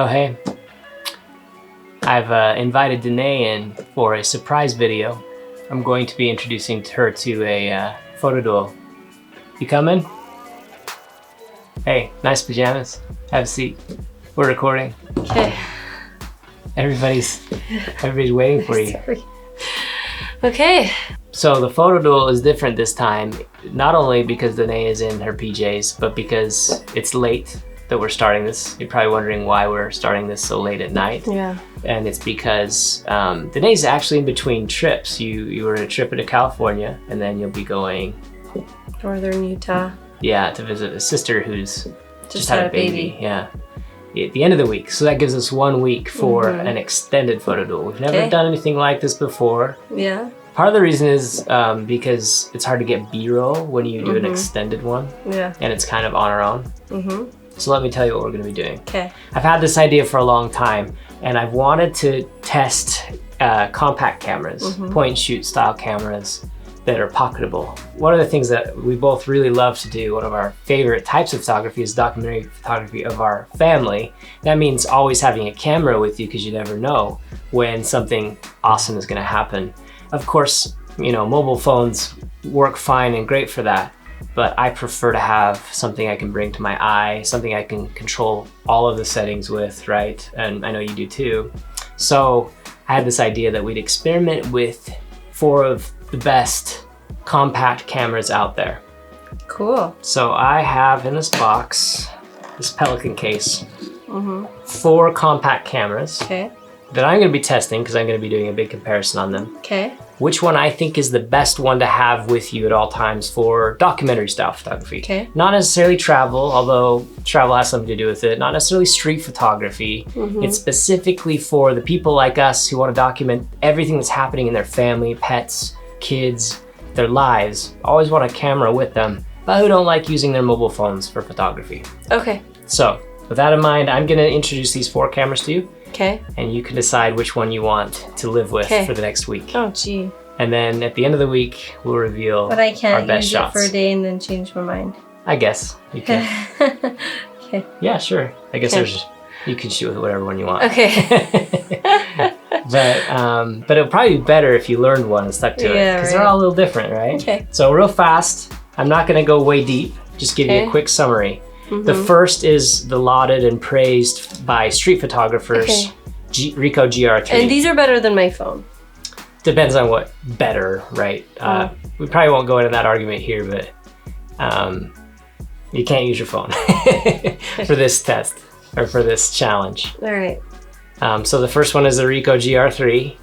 Oh, hey. I've invited Denae in for a surprise video. I'm going to be introducing her to a photo duel. You coming? Hey, nice pajamas. Have a seat. We're recording. Okay. Everybody's waiting for you. Sorry. Okay. So the photo duel is different this time, not only because Denae is in her PJs, but because it's late that we're starting this. You're probably wondering why we're starting this so late at night. Yeah. And it's because Denae's actually in between trips. You were on a trip into California, and then you'll be going Northern Utah. Yeah, to visit a sister who's just had a baby. Yeah, at the end of the week. So that gives us 1 week for an extended photo duel. We've never done anything like this before. Yeah. Part of the reason is because it's hard to get B-roll when you do an extended one. Yeah. And it's kind of on our own. So let me tell you what we're gonna be doing. Okay. I've had this idea for a long time, and I've wanted to test compact cameras, point and shoot style cameras that are pocketable. One of the things that we both really love to do, one of our favorite types of photography, is documentary photography of our family. That means always having a camera with you because you never know when something awesome is gonna happen. Of course, you know, mobile phones work fine and great for that, but I prefer to have something I can bring to my eye, something I can control all of the settings with, right? And I know you do too. So I had this idea that we'd experiment with 4 of the best compact cameras out there. Cool. So I have in this box, this Pelican case, 4 compact cameras that I'm gonna be testing because I'm gonna be doing a big comparison on them. Okay. Which one I think is the best one to have with you at all times for documentary style photography. Okay. Not necessarily travel, although travel has something to do with it. Not necessarily street photography. It's specifically for the people like us who want to document everything that's happening in their family, pets, kids, their lives. Always want a camera with them, but who don't like using their mobile phones for photography. Okay. So with that in mind, I'm gonna introduce these 4 cameras to you. Okay. And you can decide which one you want to live with for the next week. Oh, gee. And then at the end of the week, we'll reveal But I can't our best use shots. it for a day and then change my mind. I guess you can. Okay. Yeah, sure. I guess you can shoot with whatever one you want. Okay. But it'll probably be better if you learned one and stuck to it, because they're all a little different, right? Okay. So real fast, I'm not gonna go way deep, just give you a quick summary. The first is the lauded and praised by street photographers, Ricoh GR III. And these are better than my phone. Depends on what better, right? We probably won't go into that argument here, but you can't use your phone for this test or for this challenge. All right. So the first one is the Ricoh GR III,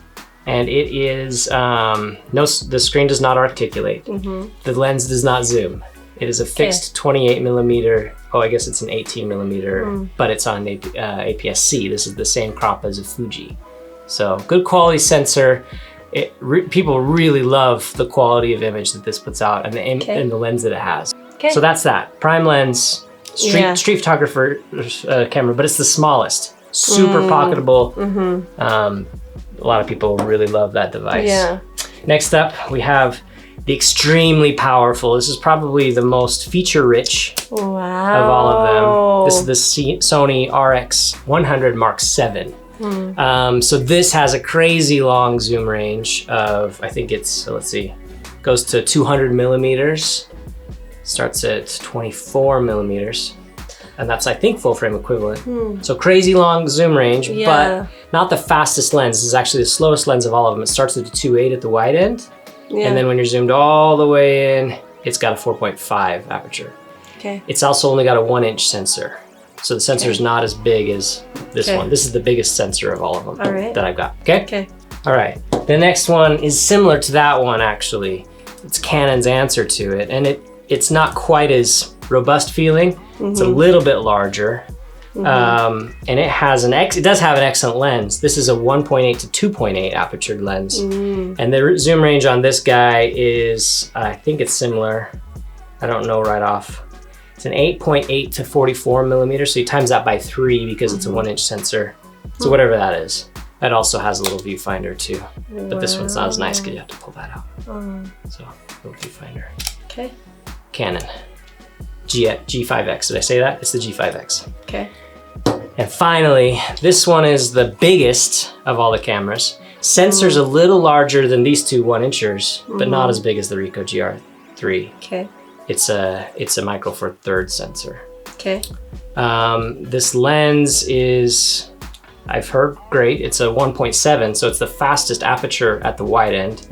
and it is, the screen does not articulate. The lens does not zoom. It is a fixed 28 millimeter, oh, I guess it's an 18 millimeter, but it's on APS-C. This is the same crop as a Fuji. So good quality sensor. People really love the quality of image that this puts out and the lens that it has. So that's that. Prime lens, street photographer camera, but it's the smallest. Super pocketable. A lot of people really love that device. Yeah. Next up, we have the extremely powerful. This is probably the most feature-rich of all of them. This is the Sony RX100 Mark VII. So this has a crazy long zoom range of, I think it's, let's see, goes to 200 millimeters, starts at 24 millimeters, and that's, I think, full frame equivalent. So crazy long zoom range, but not the fastest lens. This is actually the slowest lens of all of them. It starts at a 2.8 at the wide end, and then when you're zoomed all the way in, it's got a 4.5 aperture. Okay. It's also only got a 1-inch sensor. So the sensor is not as big as this one. This is the biggest sensor of all of them that I've got. Okay? Okay. All right. The next one is similar to that one, actually. It's Canon's answer to it, and it's not quite as robust feeling. It's a little bit larger, and it has it does have an excellent lens. This is a 1.8 to 2.8 aperture lens, and the zoom range on this guy is, I think it's similar. I don't know right off. It's an 8.8 to 44 millimeters, so you times that by 3 because it's a 1-inch sensor. So whatever that is. It also has a little viewfinder too, but this one's not as nice because you have to pull that out. So little viewfinder. Okay. Canon G5X. Did I say that? It's the G5X. Okay. And finally, this one is the biggest of all the cameras. Sensor's a little larger than these two 1-inchers, but not as big as the Ricoh GR III. Okay. It's a Micro Four Thirds sensor. Okay. This lens is, I've heard, great. It's a 1.7, so it's the fastest aperture at the wide end.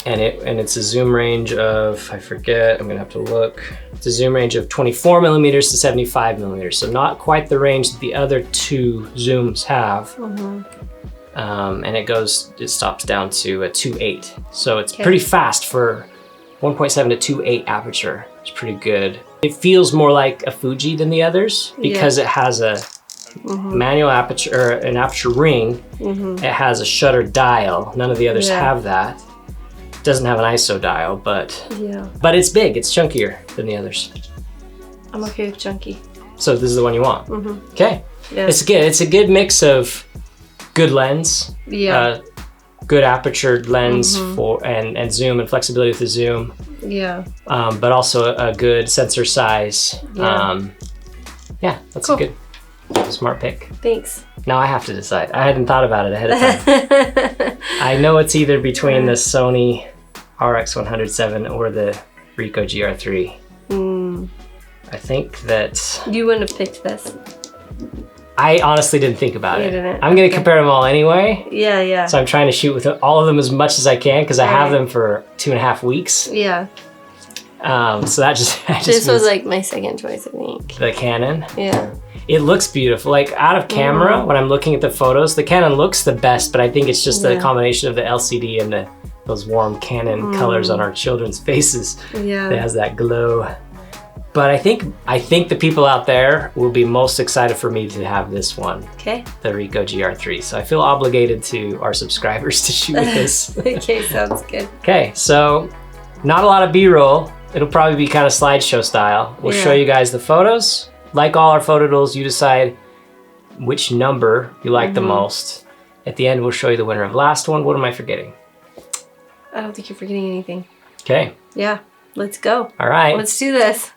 And it's a zoom range of, I forget, I'm gonna have to look. It's a zoom range of 24 millimeters to 75 millimeters. So not quite the range that the other two zooms have. And it stops down to a 2.8. So it's pretty fast for 1.7 to 2.8 aperture. It's pretty good. It feels more like a Fuji than the others because it has a manual aperture, or an aperture ring. It has a shutter dial. None of the others have that. Doesn't have an ISO dial, but it's big. It's chunkier than the others. I'm okay with chunky. So this is the one you want. Okay. Yeah. It's a good mix of good lens, good aperture lens for and zoom and flexibility with the zoom. Yeah. But also a good sensor size. Yeah, that's a good smart pick. Thanks. Now I have to decide. I hadn't thought about it ahead of time. I know it's either between the Sony RX100 or the Ricoh GR III. I think that... You wouldn't have picked this. I honestly didn't think about it. Didn't? I'm going to compare them all anyway. Yeah, yeah. So I'm trying to shoot with all of them as much as I can because I have them for 2.5 weeks. Yeah. So that just this was like my second choice, I think. The Canon. Yeah. It looks beautiful. Like out of camera, when I'm looking at the photos, the Canon looks the best, but I think it's just the combination of the LCD and those warm Canon colors on our children's faces. Yeah. That has that glow. But I think the people out there will be most excited for me to have this one. Okay. The Ricoh GR III. So I feel obligated to our subscribers to shoot with this. Okay, sounds good. Okay, so not a lot of B-roll. It'll probably be kind of slideshow style. We'll show you guys the photos. Like all our photo tools, you decide which number you like the most. At the end, we'll show you the winner of last one. What am I forgetting? I don't think you're forgetting anything. Okay. Yeah, let's go. All right. Let's do this.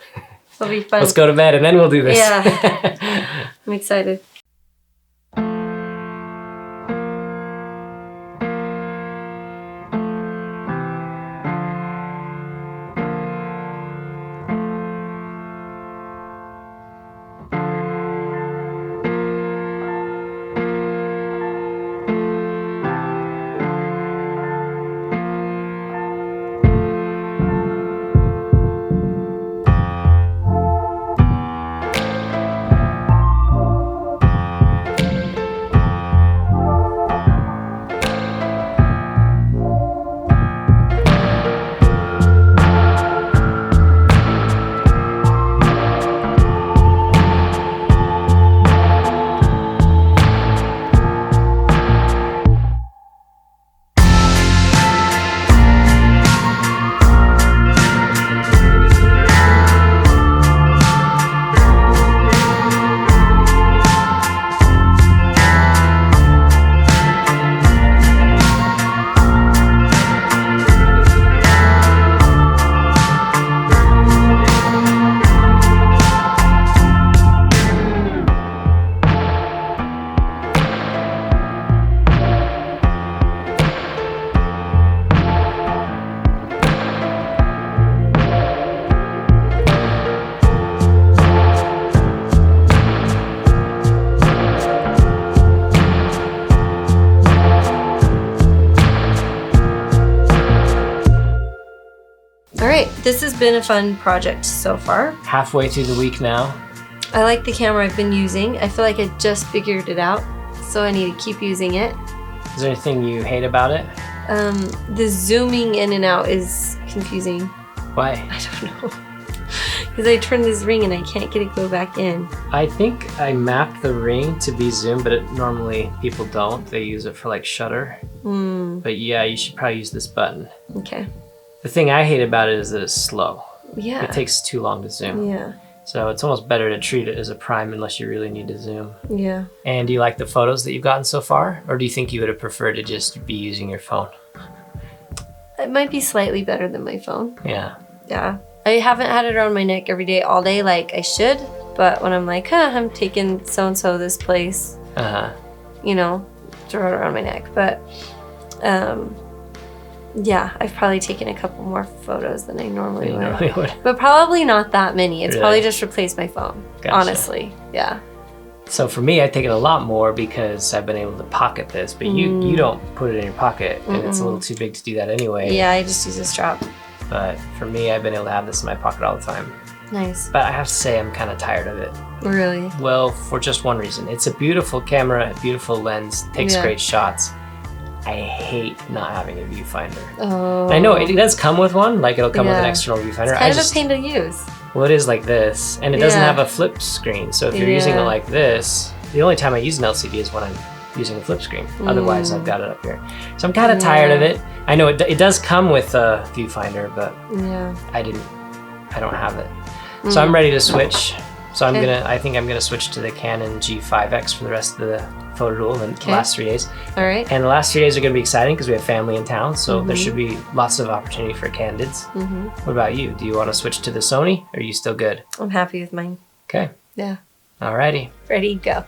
It'll be fun. Let's go to bed and then we'll do this. Yeah. I'm excited. This has been a fun project so far. Halfway through the week now. I like the camera I've been using. I feel like I just figured it out, so I need to keep using it. Is there anything you hate about it? The zooming in and out is confusing. Why? I don't know. Because I turn this ring and I can't get it go back in. I think I mapped the ring to be zoom, but normally people don't. They use it for like shutter. But yeah, you should probably use this button. Okay. The thing I hate about it is that it's slow. Yeah. It takes too long to zoom. Yeah. So it's almost better to treat it as a prime unless you really need to zoom. Yeah. And do you like the photos that you've gotten so far? Or do you think you would have preferred to just be using your phone? It might be slightly better than my phone. Yeah. Yeah. I haven't had it around my neck every day, all day like I should. But when I'm like, I'm taking so-and-so this place, you know, throw it around my neck. But yeah, I've probably taken a couple more photos than I normally would. But probably not that many. It's probably just replaced my phone, honestly. Yeah. So for me, I've taken a lot more because I've been able to pocket this, but you don't put it in your pocket, and it's a little too big to do that anyway. Yeah, I just use a strap. But for me, I've been able to have this in my pocket all the time. Nice. But I have to say, I'm kind of tired of it. Really? Well, for just one reason. It's a beautiful camera, a beautiful lens, takes great shots. I hate not having a viewfinder. Oh. I know it does come with one, like it'll come with an external viewfinder. It's kind of a pain to use. Well, it is like this, and it doesn't have a flip screen. So if you're using it like this, the only time I use an LCD is when I'm using a flip screen. Otherwise, I've got it up here. So I'm kind of tired of it. I know it does come with a viewfinder, but I don't have it. So I'm ready to switch. So I think I'm gonna switch to the Canon G5X for the rest of the photo duel in the last 3 days. All right. And the last 3 days are gonna be exciting because we have family in town, so there should be lots of opportunity for candids. What about you? Do you want to switch to the Sony, or are you still good? I'm happy with mine. Okay. Yeah. Alrighty. Ready, go.